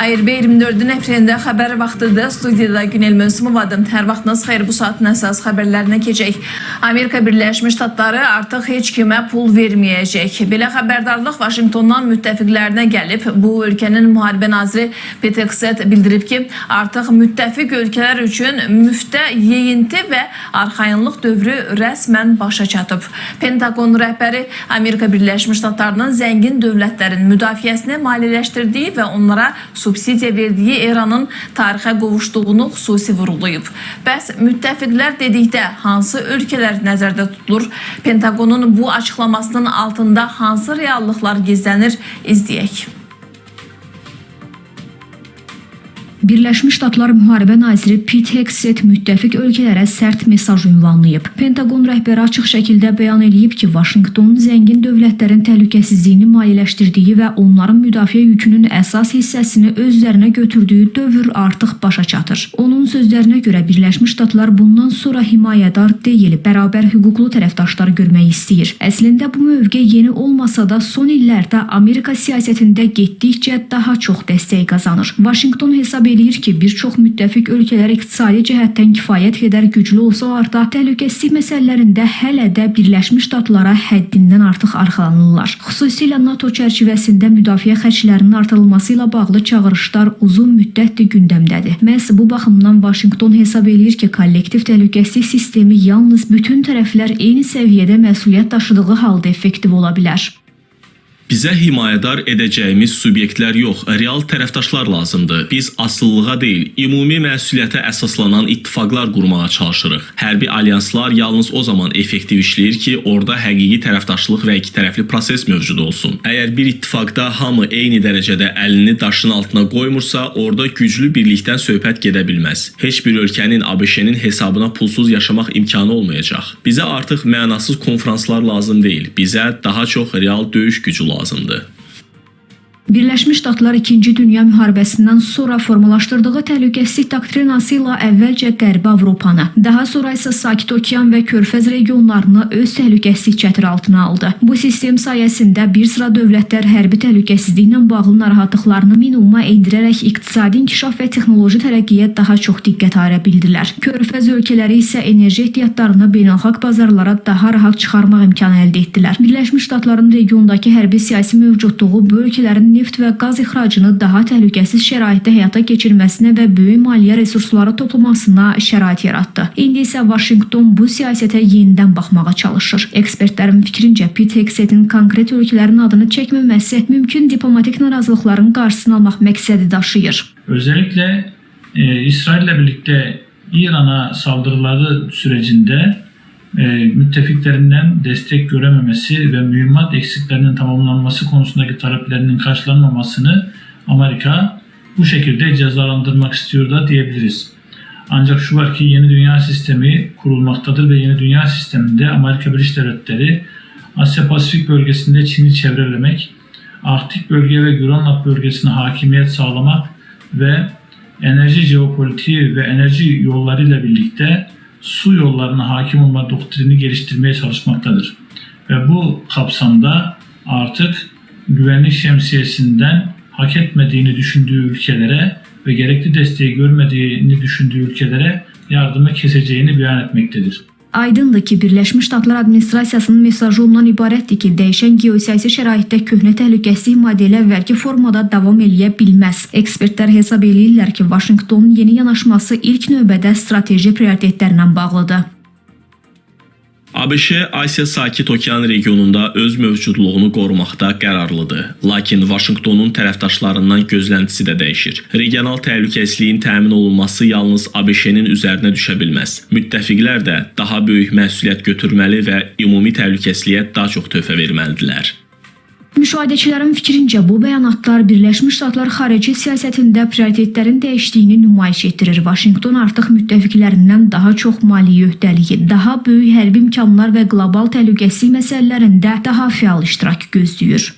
ARB 24-ün efirində xəbər vaxtıdır. Studiyada Günel Mövsümovadım. Hər vaxtınız xeyir, bu saatin əsas xəbərlərinə keçək. Amerika Birləşmiş Ştatları artıq heç kimə pul verməyəcək. Belə xəbərdarlıq Vaşinqtondan müttəfiqlərinə gəlib. Bu ölkənin müharibə naziri Pete Hegseth bildirib ki, artıq müttəfiq ölkələr üçün müftə yeyinti və arxayınlıq dövrü rəsmən başa çatıb. Pentagon rəhbəri Amerika Birləşmiş Ştatlarının zəngin dövlətlərin müdafiəsini maliyyələşdirdiyi və onlara subsidiya verdiyi eranın tarixə qovuşduğunu xüsusi vurğulayıb. Bəs müttəfiqlər dedikdə hansı ölkələr nəzərdə tutulur? Pentagonun bu açıqlamasının altında hansı reallıqlar gizlənir? İzləyək. Birləşmiş Ştatlar Müharibə naziri Pete Hegseth müttəfiq ölkələrə sərt mesaj ünvanlayıb. Pentagon rəhbəri açıq şəkildə bəyan edib ki, Vaşinqtonun zəngin dövlətlərin təhlükəsizliyini maliyyələşdirdiyi və onların müdafiə yükünün əsas hissəsini öz üzərinə götürdüyü dövr artıq başa çatır. Onun sözlərinə görə Birləşmiş Ştatlar bundan sonra himayədar deyil, bərabər hüquqlu tərəfdaşlar görmək istəyir. Əslində bu mövqe yeni olmasa da son illərdə Amerika siyasətində getdikcə daha çox dəstək qazanır. Vaşinqton hesab eləyir ki, bir çox müttəfiq ölkələr iqtisadi cəhətdən kifayət qədər güclü olsalar da, təhlükəsizlik məsələlərində hələ də Birləşmiş Ştatlara həddindən artıq arxalanırlar. Xüsusilə NATO çərçivəsində müdafiə xərclərinin artırılması ilə bağlı çağırışlar uzun müddətdir gündəmdədir. Məhz bu baxımdan Vaşinqton hesab eləyir ki, kollektiv təhlükəsizlik sistemi yalnız bütün tərəflər eyni səviyyədə məsuliyyət daşıdığı halda effektiv ola bilər. Bizə himayədar edəcəyimiz subyektlər yox, real tərəfdaşlar lazımdır. Biz asılılığa deyil, ümumi məsuliyyətə əsaslanan ittifaqlar qurmağa çalışırıq. Hərbi alyanslar yalnız o zaman effektiv işləyir ki, orada həqiqi tərəfdaşlıq və ikitərəfli proses mövcud olsun. Əgər bir ittifaqda hamı eyni dərəcədə əlini daşın altına qoymursa, orada güclü birlikdən söhbət gedə bilməz. Heç bir ölkənin ABŞ-nin hesabına pulsuz yaşamaq imkanı olmayacaq. Bizə artıq mənasız konferanslar lazım deyil. Bizə daha çox real döyüş gücü lazımdır. Birləşmiş Ştatlar 2-ci Dünya müharibəsindən sonra formalaşdırdığı təhlükəsizlik doktrinası ilə əvvəlcə Qərbi Avropanı, daha sonra isə Sakit Okean və Körfəz regionlarını öz təhlükəsizlik çətiri altına aldı. Bu sistem sayəsində bir sıra dövlətlər hərbi təhlükəsizliklə bağlı narahatlıqlarını minimuma endirərək iqtisadi inkişaf və texnoloji tərəqqiyə daha çox diqqət ayıra bildilər. Körfəz ölkələri isə enerji ehtiyatlarını beynəlxalq bazarlara daha rahat çıxarmaq imkanı əldə etdilər. Birləşmiş Ştatların regiondakı hərbi siyasi mövcudluğu bu ölkələrin neft və qaz ixracını daha təhlükəsiz şəraitdə həyata keçirməsinə və böyük maliyyə resursları toplamasına şərait yaratdı. İndi isə Vaşinqton bu siyasətə yenidən baxmağa çalışır. Ekspertlərin fikrincə Pete Hegseth'in konkret ölkələrin adını çəkməməsi mümkün diplomatik narazılıqların qarşısını almaq məqsədi daşıyır. Özellikle İsrail'le birlikte İran'a saldırıları sürecinde müttefiklerinden destek görememesi ve mühimmat eksiklerinin tamamlanması konusundaki taleplerinin karşılanmamasını Amerika bu şekilde cezalandırmak istiyor da diyebiliriz. Ancak şu var ki yeni dünya sistemi kurulmaktadır ve yeni dünya sisteminde Amerika Birleşik Devletleri Asya Pasifik bölgesinde Çin'i çevrelemek, Arktik bölge ve Grönland bölgesine hakimiyet sağlamak ve enerji jeopolitiği ve enerji yollarıyla birlikte su yollarına hakim olma doktrini geliştirmeye çalışmaktadır. Ve bu kapsamda artık güvenlik şemsiyesinden hak etmediğini düşündüğü ülkelere ve gerekli desteği görmediğini düşündüğü ülkelere yardımı keseceğini beyan etmektedir. Aydındır ki, Birləşmiş Ştatlar administrasiyasının mesajı ondan ibarətdir ki, dəyişən geosiyasi şəraitdə köhnə təhlükəsizlik modeli əvvəlki formada davam eləyə bilməz. Ekspertlər hesab eləyirlər ki, Vaşinqtonun yeni yanaşması ilk növbədə strateji prioritetlərlə bağlıdır. ABŞ Asiya Sakit Okean regionunda öz mövcudluğunu qorumaqda qərarlıdır. Lakin Vaşinqtonun tərəfdaşlarından gözləntisi də dəyişir. Regional təhlükəsizliyin təmin olunması yalnız ABŞ-nin üzərinə düşə bilməz. Müttəfiqlər də daha böyük məsuliyyət götürməli və ümumi təhlükəsizliyə daha çox töhfə verməlidirlər. Müşahidəçilərin fikrincə bu bəyanatlar Birləşmiş Ştatlar xarici siyasətində prioritetlərin dəyişdiyini nümayiş etdirir. Vaşinqton artıq müttəfiqlərindən daha çox maliyyə öhdəliyi, daha böyük hərbi imkanlar və qlobal təhlükəsizlik məsələlərində daha fəal iştirak gözləyir.